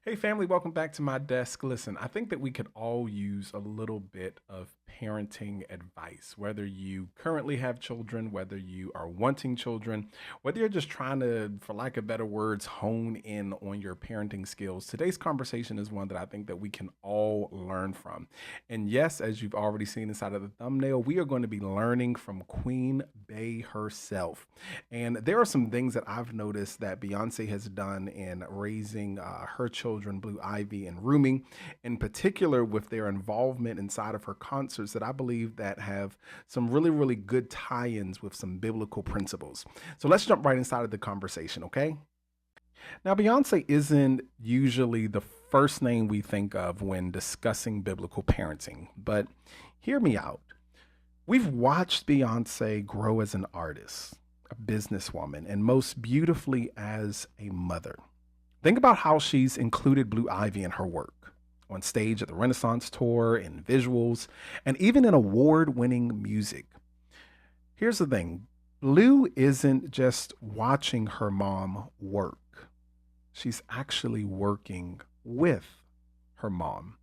Hey, family, welcome back to my desk. Listen, I think that we could all use a little bit of parenting advice, whether you currently have children, whether you are wanting children, whether you're just trying to, for lack of better words, hone in on your parenting skills. Today's conversation is one that I think that we can all learn from. And yes, as you've already seen inside of the thumbnail, we are going to be learning from Queen Bey herself. And there are some things that I've noticed that Beyonce has done in raising her children, Blue Ivy and Rumi, in particular with their involvement inside of her concerts that I believe that have some really, really good tie-ins with some biblical principles. So let's jump right inside of the conversation, okay? Now, Beyonce isn't usually the first name we think of when discussing biblical parenting, but hear me out. We've watched Beyonce grow as an artist, a businesswoman, and most beautifully as a mother. Think about how she's included Blue Ivy in her work, on stage at the Renaissance Tour, in visuals, and even in award winning music. Here's the thing: Blue isn't just watching her mom work, she's actually working with her mom.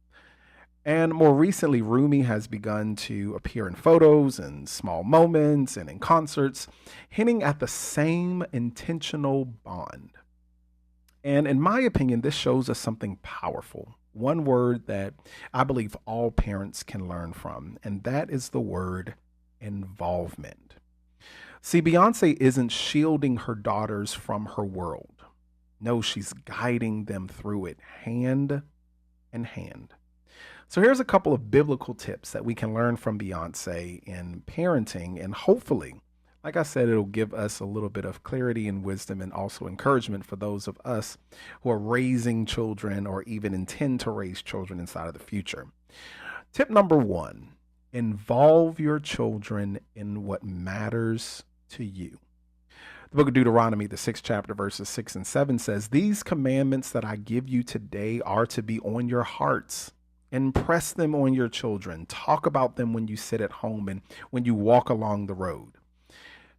And more recently, Rumi has begun to appear in photos and small moments and in concerts, hinting at the same intentional bond. And in my opinion, this shows us something powerful. One word that I believe all parents can learn from, and that is the word involvement. See, Beyonce isn't shielding her daughters from her world. No, she's guiding them through it hand in hand. So here's a couple of biblical tips that we can learn from Beyonce in parenting, and hopefully, like I said, it'll give us a little bit of clarity and wisdom and also encouragement for those of us who are raising children or even intend to raise children inside of the future. Tip number one: involve your children in what matters to you. The book of Deuteronomy, the sixth chapter, verses 6 and 7 says, "These commandments that I give you today are to be on your hearts. Impress them on your children. Talk about them when you sit at home and when you walk along the road."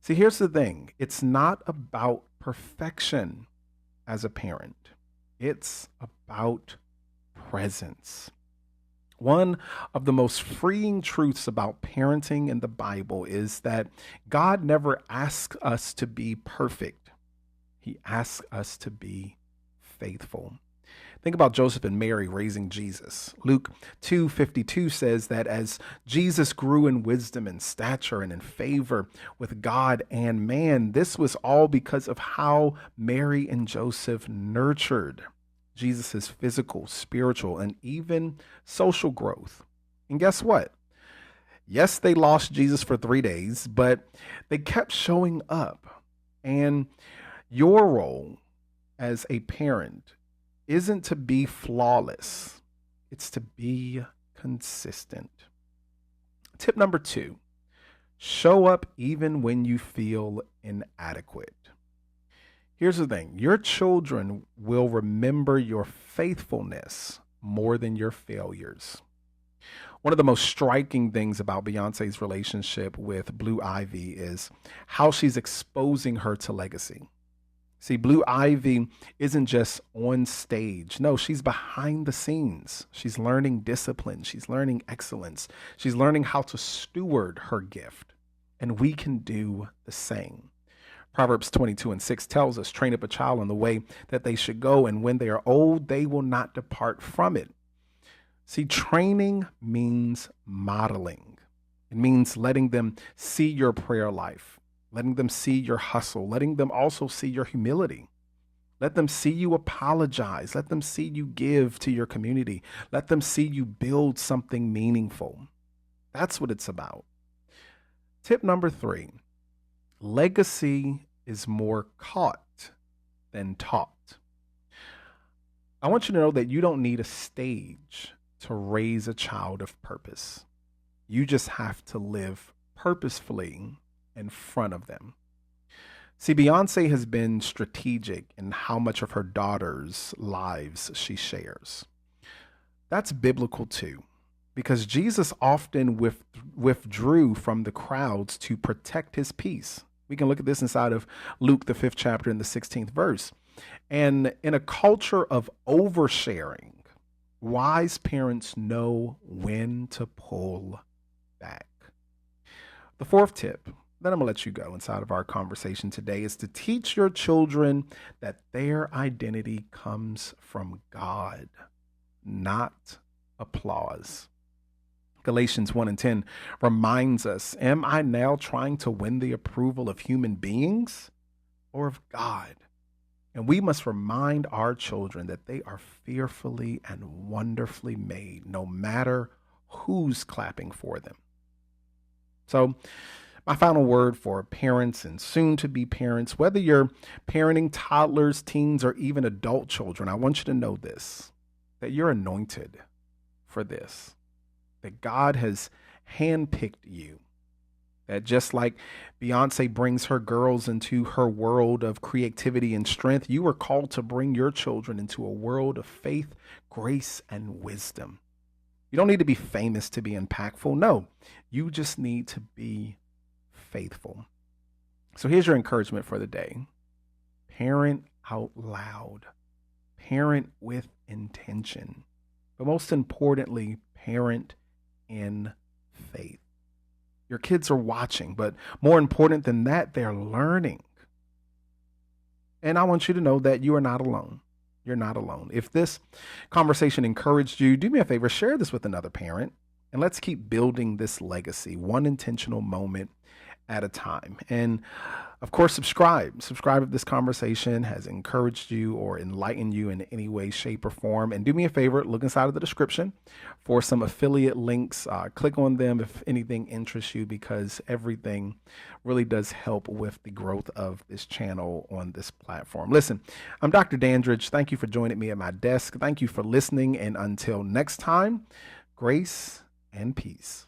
See, here's the thing: it's not about perfection as a parent, it's about presence. One of the most freeing truths about parenting in the Bible is that God never asks us to be perfect, He asks us to be faithful. Think about Joseph and Mary raising Jesus. Luke 2:52 says that as Jesus grew in wisdom and stature and in favor with God and man, this was all because of how Mary and Joseph nurtured Jesus' physical, spiritual, and even social growth. And guess what? Yes, they lost Jesus for 3 days, but they kept showing up. And your role as a parent isn't to be flawless, it's to be consistent. Tip number two: show up even when you feel inadequate. Here's the thing: your children will remember your faithfulness more than your failures. One of the most striking things about Beyonce's relationship with Blue Ivy is how she's exposing her to legacy. See, Blue Ivy isn't just on stage. No, she's behind the scenes. She's learning discipline. She's learning excellence. She's learning how to steward her gift. And we can do the same. Proverbs 22:6 tells us, "Train up a child in the way that they should go, and when they are old, they will not depart from it." See, training means modeling. It means letting them see your prayer life, letting them see your hustle, letting them also see your humility. Let them see you apologize. Let them see you give to your community. Let them see you build something meaningful. That's what it's about. Tip number three: legacy is more caught than taught. I want you to know that you don't need a stage to raise a child of purpose. You just have to live purposefully in front of them. See, Beyonce has been strategic in how much of her daughters' lives she shares. That's biblical too, because Jesus often withdrew from the crowds to protect his peace. We can look at this inside of Luke, the fifth chapter, and the 16th verse. And in a culture of oversharing, wise parents know when to pull back. The fourth tip, then I'm going to let you go inside of our conversation today, is to teach your children that their identity comes from God, not applause. Galatians 1:10 reminds us, am I now trying to win the approval of human beings or of God? And we must remind our children that they are fearfully and wonderfully made, no matter who's clapping for them. So, my final word for parents and soon to be parents, whether you're parenting toddlers, teens, or even adult children, I want you to know this, that you're anointed for this, that God has handpicked you, that just like Beyonce brings her girls into her world of creativity and strength, you are called to bring your children into a world of faith, grace, and wisdom. You don't need to be famous to be impactful. No, you just need to be faithful. So here's your encouragement for the day. Parent out loud. Parent with intention. But most importantly, parent in faith. Your kids are watching, but more important than that, they're learning. And I want you to know that you are not alone. You're not alone. If this conversation encouraged you, do me a favor, share this with another parent, and let's keep building this legacy, one intentional moment at a time. And of course, subscribe if this conversation has encouraged you or enlightened you in any way, shape, or form. And do me a favor, look inside of the description for some affiliate links. Click on them if anything interests you, because everything really does help with the growth of this channel on this platform. Listen, I'm Dr. Dandridge. Thank you for joining me at my desk. Thank you for listening. And until next time, grace and peace.